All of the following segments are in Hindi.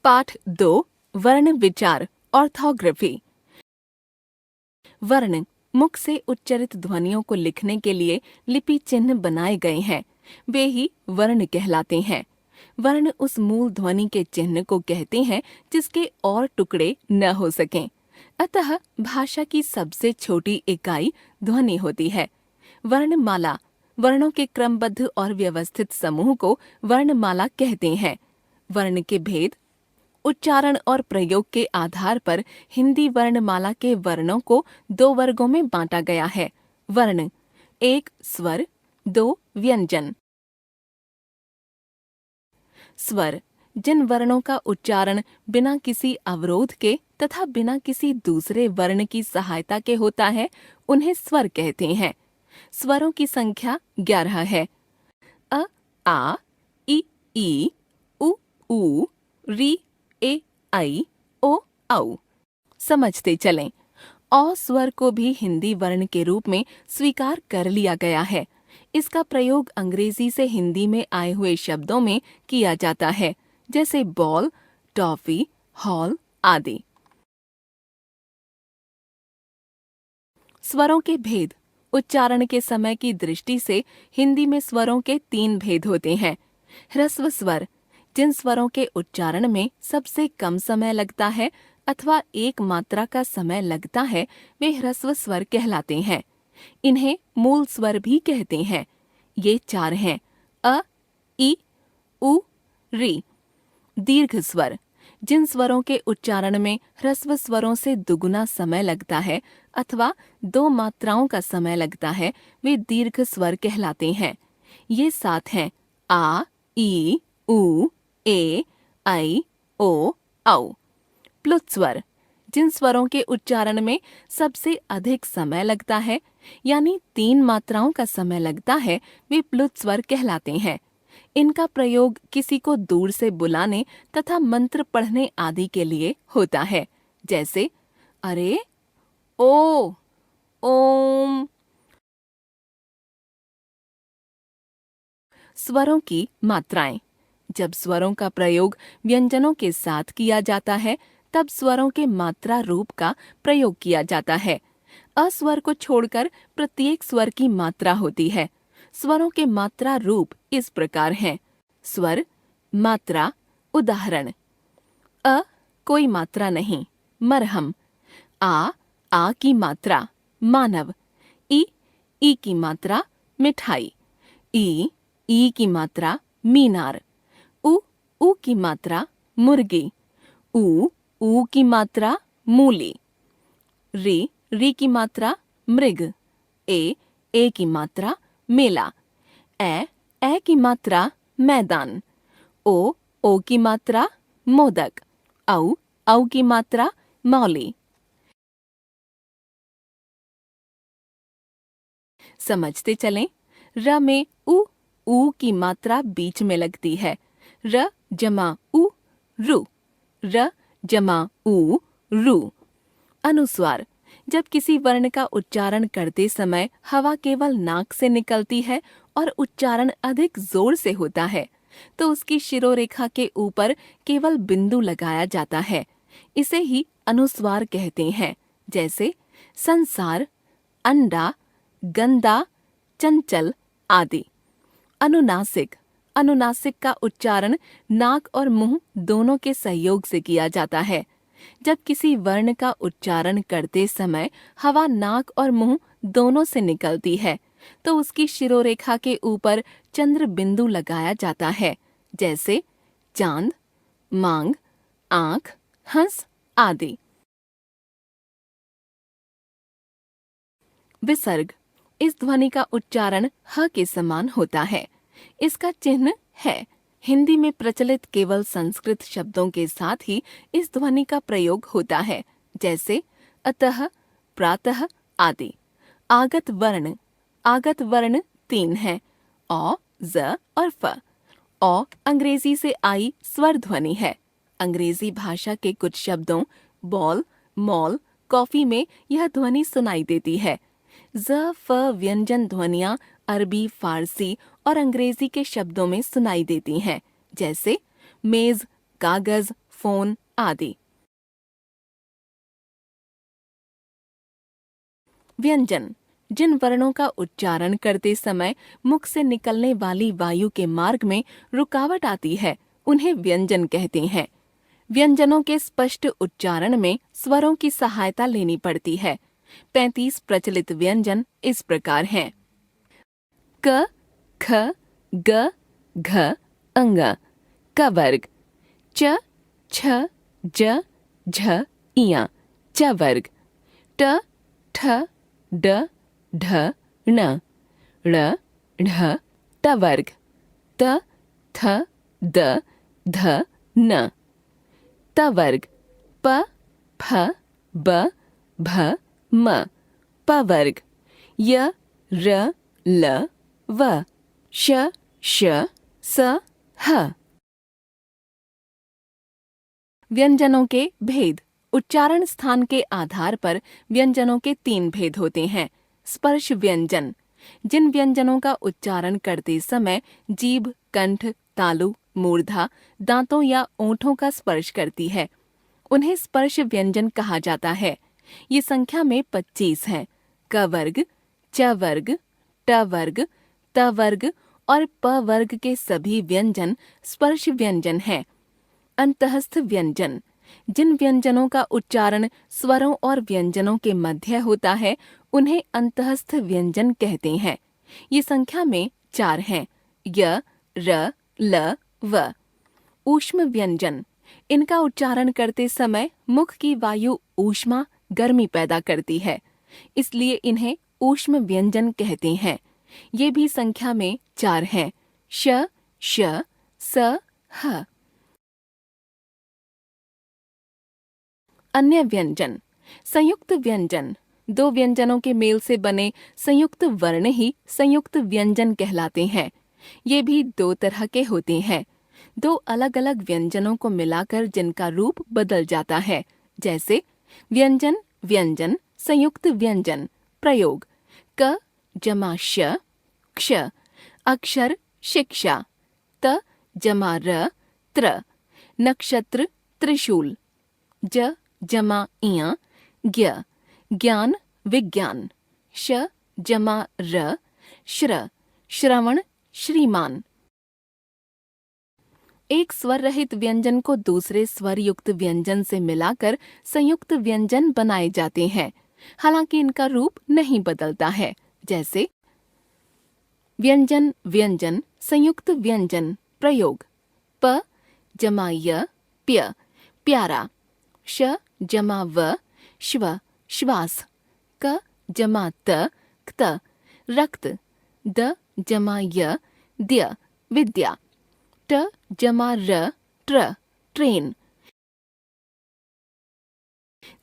पाठ 2 वर्ण विचार ऑर्थोग्राफी। वर्ण मुख से उच्चारित ध्वनियों को लिखने के लिए लिपि चिन्ह बनाए गए हैं, वे ही वर्ण कहलाते हैं। वर्ण उस मूल ध्वनि के चिन्ह को कहते हैं जिसके और टुकड़े न हो सकें। अतः भाषा की सबसे छोटी इकाई ध्वनि होती है। वर्णमाला वर्णों के क्रमबद्ध और व्यवस्थित समूह को वर्णमाला कहते हैं। वर्ण के भेद उच्चारण और प्रयोग के आधार पर हिंदी वर्णमाला के वर्णों को 2 वर्गों में बांटा गया है। वर्ण 1 स्वर 2 व्यंजन। स्वर जिन वर्णों का उच्चारण बिना किसी अवरोध के तथा बिना किसी दूसरे वर्ण की सहायता के होता है, उन्हें स्वर कहते हैं। स्वरों की संख्या 11 है। अ, आ, ई, उ, री, ए, आई, ओ, औ। समझते चलें। औ स्वर को भी हिंदी वर्ण के रूप में स्वीकार कर लिया गया है। इसका प्रयोग अंग्रेजी से हिंदी में आए हुए शब्दों में किया जाता है, जैसे बॉल, टॉफी, हॉल आदि। स्वरों के भेद उच्चारण के समय की दृष्टि से हिंदी में स्वरों के 3 भेद होते हैं। ह्रस्व स्वर जिन स्वरों के उच्चारण में सबसे कम समय लगता है अथवा एक मात्रा का समय लगता है, वे ह्रस्व स्वर कहलाते हैं। इन्हें मूल स्वर भी कहते हैं। ये 4 हैं: अ, ई, उ, री। दीर्घ स्वर जिन स्वरों के उच्चारण में ह्रस्व स्वरों से दुगुना समय लगता है अथवा 2 मात्राओं का समय लगता है, वे दीर्घ स्वर कहलाते हैं। ये 7 हैं: आ, ई, उ, ए, आई, ओ, औ। प्लुत स्वर जिन स्वरों के उच्चारण में सबसे अधिक समय लगता है, यानी 3 मात्राओं का समय लगता है, वे प्लुत स्वर कहलाते हैं। इनका प्रयोग किसी को दूर से बुलाने तथा मंत्र पढ़ने आदि के लिए होता है, जैसे अरे, ओ, ओम। स्वरों की मात्राएं जब स्वरों का प्रयोग व्यंजनों के साथ किया जाता है, तब स्वरों के मात्रा रूप का प्रयोग किया जाता है। अस्वर को छोड़कर प्रत्येक स्वर की मात्रा होती है। स्वरों के मात्रा रूप इस प्रकार हैं: स्वर, मात्रा। उदाहरण: अ कोई मात्रा नहीं, मरहम। आ की मात्रा, मानव। ई की मात्रा, मिठाई। ई की मात्रा, मीनार। उ की मात्रा, मुर्गी। ऊ की मात्रा, मूली। री की मात्रा, मृग। ए की मात्रा, मेला। ए की मात्रा, मैदान। ओ की मात्रा, मोदक। औ की मात्रा, मौली। समझते चलें। र में ऊ की मात्रा बीच में लगती है। र जमा उ, रु। र जमा उ, रु। अनुस्वार जब किसी वर्ण का उच्चारण करते समय हवा केवल नाक से निकलती है और उच्चारण अधिक जोर से होता है, तो उसकी शिरोरेखा के ऊपर केवल बिंदु लगाया जाता है। इसे ही अनुस्वार कहते हैं, जैसे संसार, अंडा, गंदा, चंचल आदि। अनुनासिक का उच्चारण नाक और मुंह दोनों के सहयोग से किया जाता है। जब किसी वर्ण का उच्चारण करते समय हवा नाक और मुंह दोनों से निकलती है, तो उसकी शिरोरेखा के ऊपर चंद्र बिंदु लगाया जाता है, जैसे चांद, मांग, आंख, हंस आदि। विसर्ग इस ध्वनि का उच्चारण ह के समान होता है। इसका चिन्ह है। हिंदी में प्रचलित केवल संस्कृत शब्दों के साथ ही इस ध्वनि का प्रयोग होता है, जैसे अतः, प्रातः आदि। आगत वर्ण 3 हैं: औ, ज और फ। औ अंग्रेजी से आई स्वर ध्वनि है। अंग्रेजी भाषा के कुछ शब्दों बॉल, मॉल, कॉफी में यह ध्वनि सुनाई देती है। ज, फ व्यंजन ध्वनियाँ अरबी, फारसी और अंग्रेजी के शब्दों में सुनाई देती हैं, जैसे मेज, कागज, फोन आदि। व्यंजन जिन वर्णों का उच्चारण करते समय मुख से निकलने वाली वायु के मार्ग में रुकावट आती है, उन्हें व्यंजन कहते हैं। व्यंजनों के स्पष्ट उच्चारण में स्वरों की सहायता लेनी पड़ती है। 35 प्रचलित व्यंजन इस प्रकार हैं। क, ख, ग, घ, अंग का वर्ग। च, छ, ज, झ, इया च वर्ग। ट, ठ, ड, ढ, ण, ड़, ढ, ट वर्ग। त, थ, द, ध, न त वर्ग। प, फ, ब, भ, म प वर्ग। य, र, ल, व, श, श, स, ह। व्यंजनों के भेद। उच्चारण स्थान के आधार पर व्यंजनों के 3 भेद होते हैं। स्पर्श व्यंजन जिन व्यंजनों का उच्चारण करते समय जीभ, कंठ, तालु, मूर्धा, दांतों या ओंठों का स्पर्श करती है, उन्हें स्पर्श व्यंजन कहा जाता है। ये संख्या में 25 हैं। क वर्ग, च वर्ग, ट वर्ग, त वर्ग और प वर्ग के सभी व्यंजन स्पर्श व्यंजन हैं। अंतःस्थ व्यंजन जिन व्यंजनों का उच्चारण स्वरों और व्यंजनों के मध्य होता है, उन्हें अंतःस्थ व्यंजन कहते हैं। ये संख्या में 4 हैं। य, र, ल, व। ऊष्म व्यंजन इनका उच्चारण करते समय मुख की वायु ऊष्मा गर्मी पैदा करती है, इसलिए इन्हें ऊष्म व्यंजन कहते हैं। ये भी संख्या में 4 हैं। श, श, स, ह। अन्य व्यंजन संयुक्त व्यंजन 2 व्यंजनों के मेल से बने संयुक्त वर्ण ही संयुक्त व्यंजन कहलाते हैं। ये भी 2 तरह के होते हैं। 2 अलग-अलग व्यंजनों को मिलाकर जिनका रूप बदल जाता है, जैसे व्यंजन, व्यंजन, संयुक्त व्यंजन। प्रयोग। क जमा श, क्ष। अक्षर शिक्षा। त जमा र, त्र। नक्षत्र त्रिशूल। ज जमा इया, ज्ञ। ज्ञान विज्ञान। श जमा र, श्र। श्रवण श्रीमान। एक स्वर रहित व्यंजन को दूसरे स्वर युक्त व्यंजन से मिलाकर संयुक्त व्यंजन बनाए जाते हैं, हालांकि इनका रूप नहीं बदलता है, जैसे व्यंजन, व्यंजन, संयुक्त व्यंजन। प्रयोग। प जमा य, प्य, प्यारा। श जमा व, श्व, श्वास। क जमा त, क्त, रक्त। द जमा य, द्य, विद्या। ट जमा र, ट्र, ट्रेन।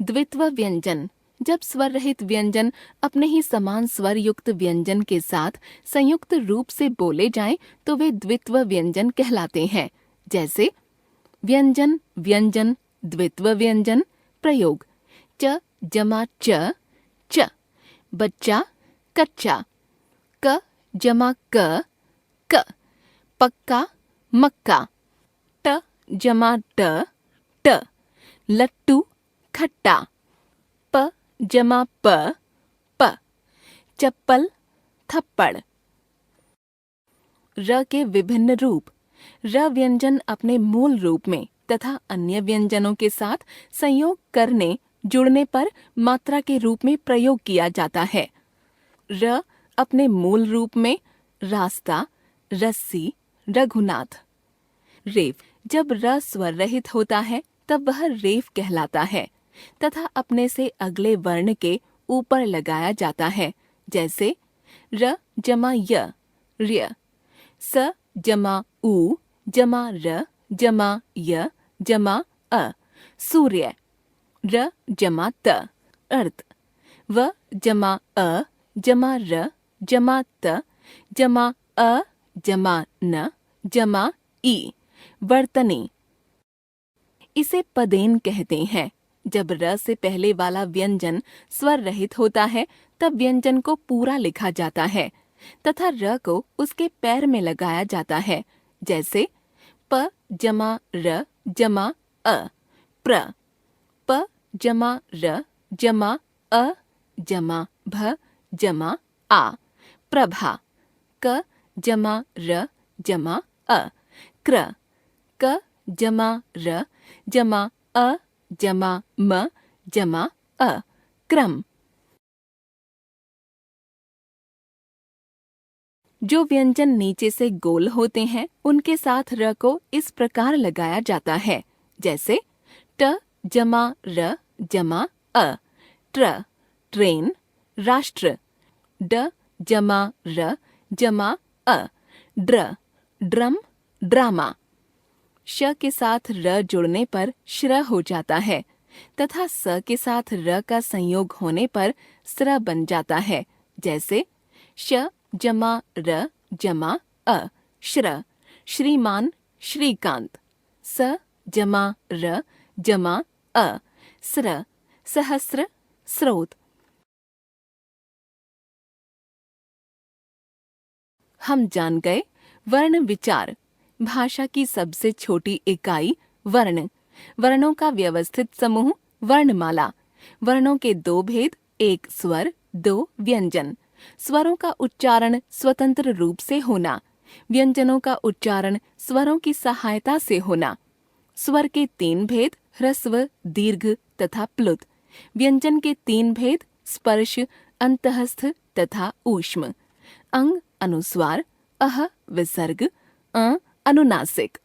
द्वित्व व्यंजन जब स्वर रहित व्यंजन अपने ही समान स्वर युक्त व्यंजन के साथ संयुक्त रूप से बोले जाएं, तो वे द्वित्व व्यंजन कहलाते हैं, जैसे व्यंजन, व्यंजन, द्वित्व व्यंजन। प्रयोग। च जमा च, च। बच्चा, कच्चा। क जमा क, क। पक्का, मक्का। ट जमा ट, ट। लट्टू, खट्टा। प जमा प, प। चप्पल, थप्पड़। र के विभिन्न रूप। र व्यंजन अपने मूल रूप में तथा अन्य व्यंजनों के साथ संयोग करने, जुड़ने पर मात्रा के रूप में प्रयोग किया जाता है। र अपने मूल रूप में रास्ता, रस्सी, रघुनाथ। रेफ जब र स्वर रहित होता है तब वह रेफ कहलाता है तथा अपने से अगले वर्ण के ऊपर लगाया जाता है, जैसे र जमा य, र्य। स जमा उ, जमा र, जमा य, जमा अ, सूर्य। र जमा त, अर्थ। व जमा अ, जमा र, जमा त, जमा अ, जमा न, जमा ई, वर्तनी। इसे पदेन कहते हैं। जब र से पहले वाला व्यंजन स्वर रहित होता है तब व्यंजन को पूरा लिखा जाता है तथा र को उसके पैर में लगाया जाता है, जैसे प जमा र, जमा अ, प्र, प जमा र जमा अ जमा भ जमा आ, प्रभा, क जमा र जमा अ, क्र, क जमा र जमा अ जमा म जमा अ, क्रम। जो व्यंजन नीचे से गोल होते हैं उनके साथ र को इस प्रकार लगाया जाता है, जैसे ट जमा र जमा अ, ट्र, ट्रेन, राष्ट्र, ड जमा र जमा अ, ड्र, ड्रम, ड्रामा। श के साथ र जुड़ने पर श्र हो जाता है तथा स के साथ र का संयोग होने पर स्र बन जाता है, जैसे श जमा र जमा अ, श्र, श्रीमान, श्रीकांत। स जमा र जमा अ, स्र, सहस्र, स्रोत। हम जान गए वर्ण विचार, भाषा की सबसे छोटी इकाई वर्ण, वर्णों का व्यवस्थित समूह वर्णमाला, वर्णों के दो भेद, एक स्वर, दो व्यंजन, स्वरों का उच्चारण स्वतंत्र रूप से होना, व्यंजनों का उच्चारण स्वरों की सहायता से होना, स्वर के तीन भेद ह्रस्व, दीर्घ तथा प्लुत, व्यंजन के तीन भेद स्पर्श, अंतःस्थ तथा ऊष्म, अंग अनुस्वार, अह विसर्ग, अनुनासिक।